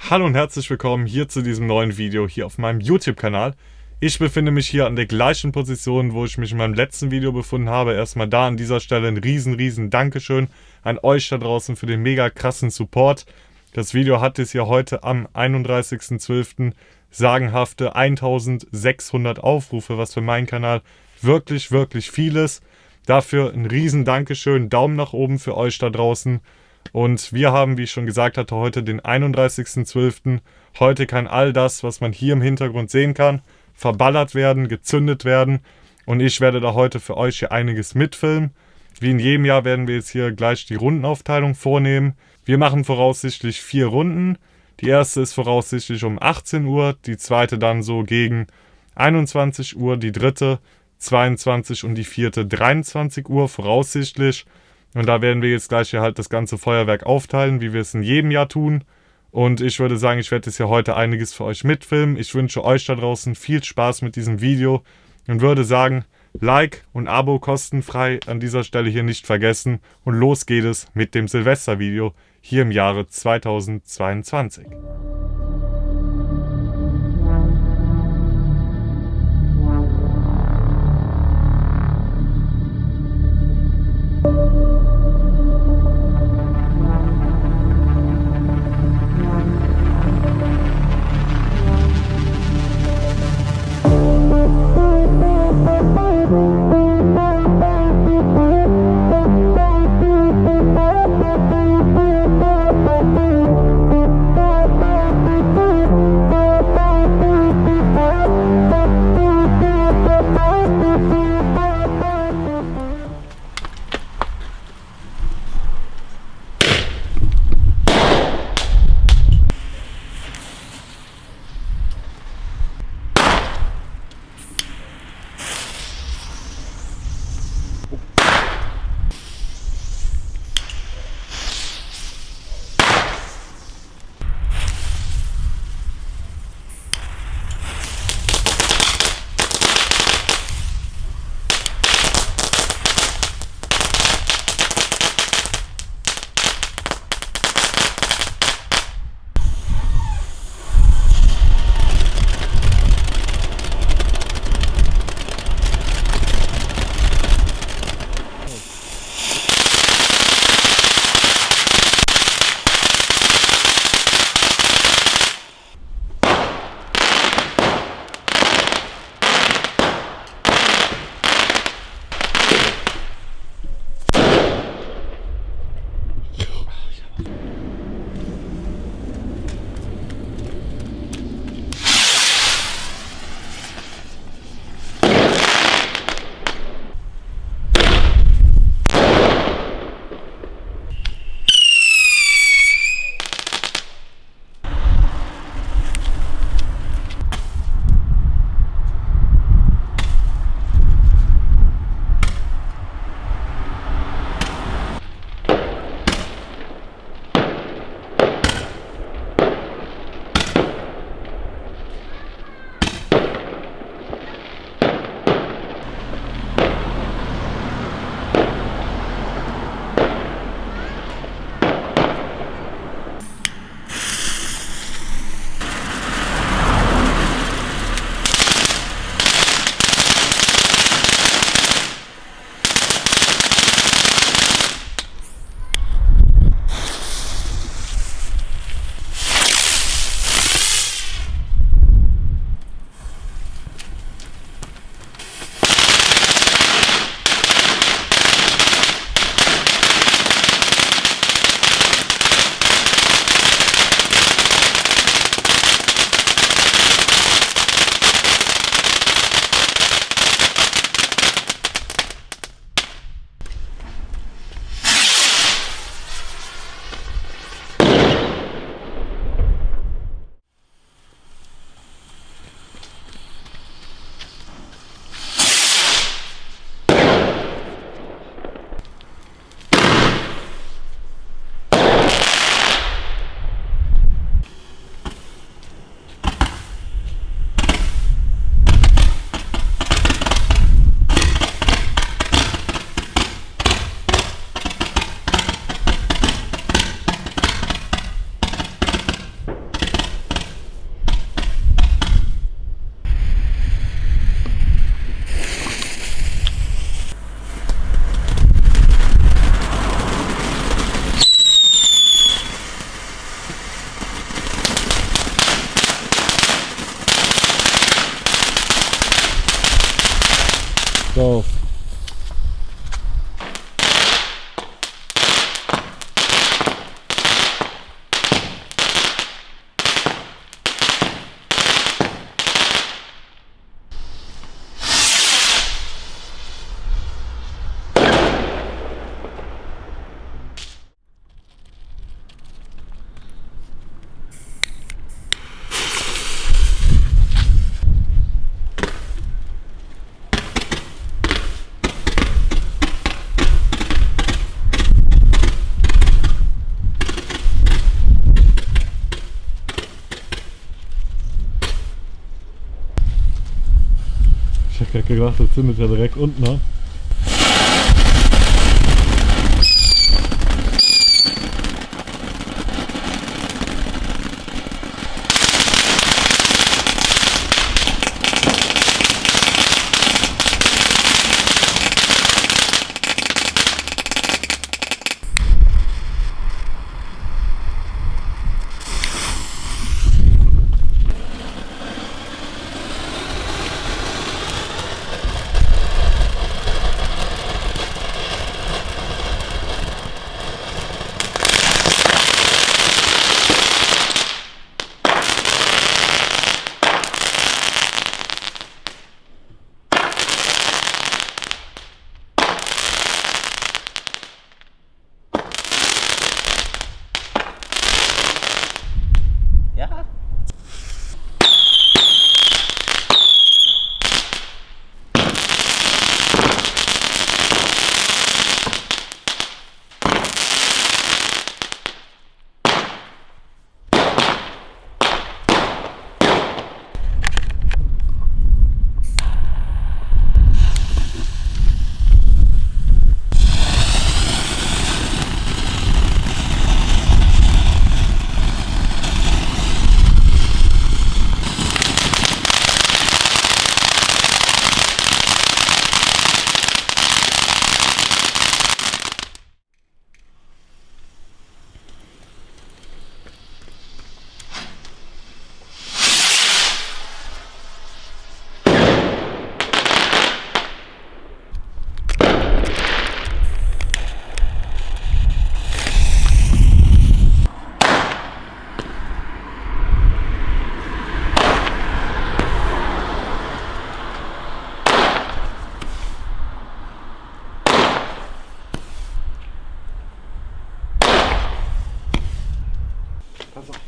Hallo und herzlich willkommen hier zu diesem neuen Video hier auf meinem YouTube-Kanal. Ich befinde mich hier an der gleichen Position, wo ich mich in meinem letzten Video befunden habe. Erstmal da an dieser Stelle ein riesen Dankeschön an euch da draußen für den mega krassen Support. Das Video hat es ja heute am 31.12. sagenhafte 1600 Aufrufe, was für meinen Kanal wirklich viel ist. Dafür ein riesen Dankeschön, Daumen nach oben für euch da draußen. Und wir haben, wie ich schon gesagt hatte, heute den 31.12. Heute kann all das, was man hier im Hintergrund sehen kann, verballert werden, gezündet werden. Und ich werde da heute für euch hier einiges mitfilmen. Wie in jedem Jahr werden wir jetzt hier gleich die Rundenaufteilung vornehmen. Wir machen voraussichtlich 4 Runden. Die erste ist voraussichtlich um 18 Uhr, die zweite dann so gegen 21 Uhr, die dritte 22 und die vierte 23 Uhr voraussichtlich. Und da werden wir jetzt gleich hier halt das ganze Feuerwerk aufteilen, wie wir es in jedem Jahr tun. Und ich würde sagen, ich werde jetzt hier heute einiges für euch mitfilmen. Ich wünsche euch da draußen viel Spaß mit diesem Video und würde sagen, Like und Abo kostenfrei an dieser Stelle hier nicht vergessen. Und los geht es mit dem Silvestervideo hier im Jahre 2022. auf. Ich hab grad gedacht, das zündet ja direkt unten an. Ja? Pass auf.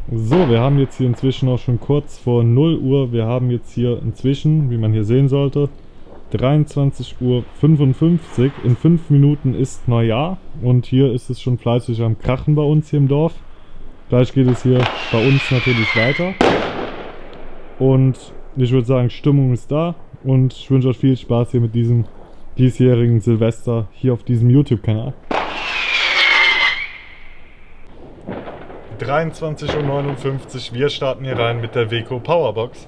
So, wir haben jetzt hier inzwischen auch schon kurz vor 0 Uhr. Wir haben jetzt hier inzwischen, wie man hier sehen sollte, 23:55 Uhr. In 5 Minuten ist Neujahr und hier ist es schon fleißig am Krachen bei uns hier im Dorf. Gleich geht es hier bei uns natürlich weiter. Und ich würde sagen, Stimmung ist da und ich wünsche euch viel Spaß hier mit diesem diesjährigen Silvester hier auf diesem YouTube-Kanal. 23:59 Uhr, wir starten hier rein mit der Weco Powerbox.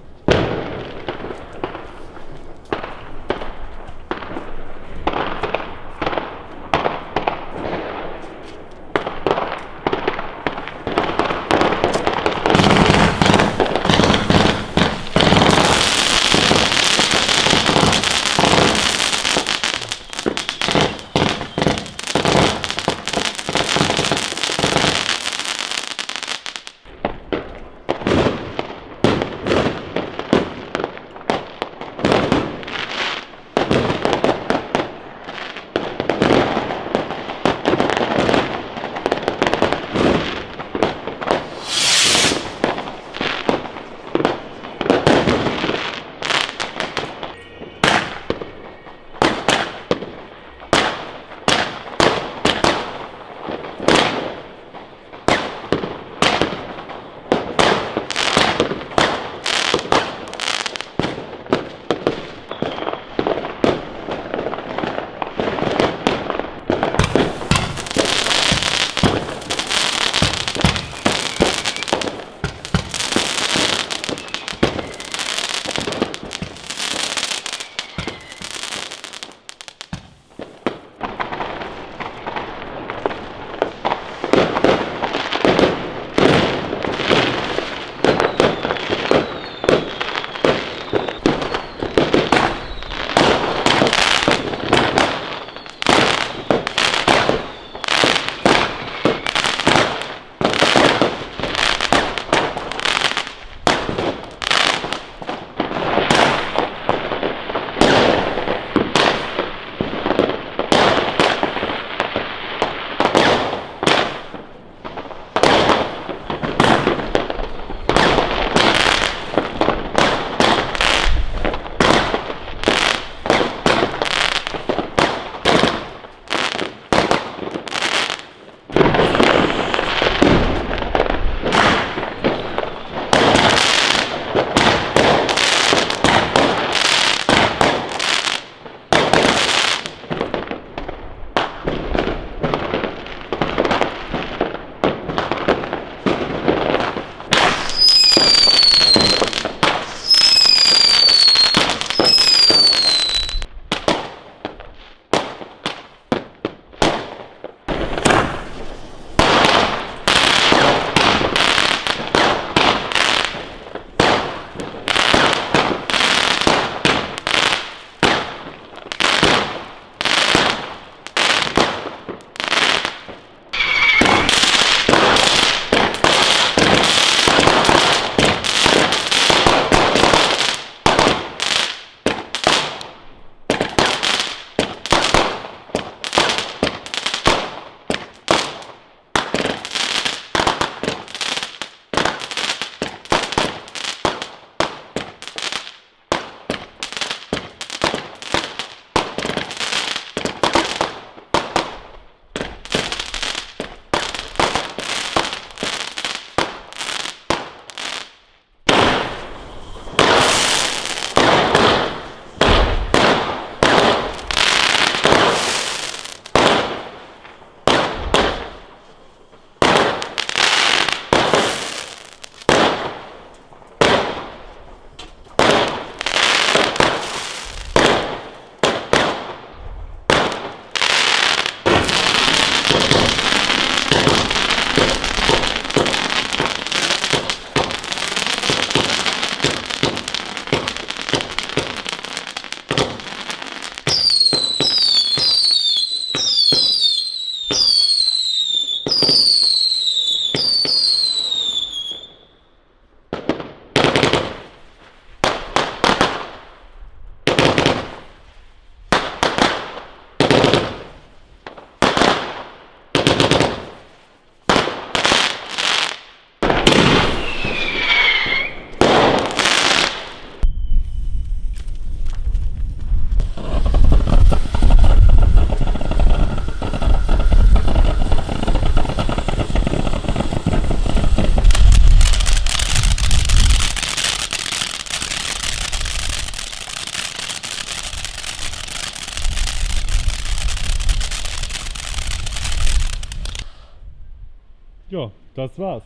Ja, das war's.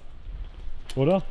Oder?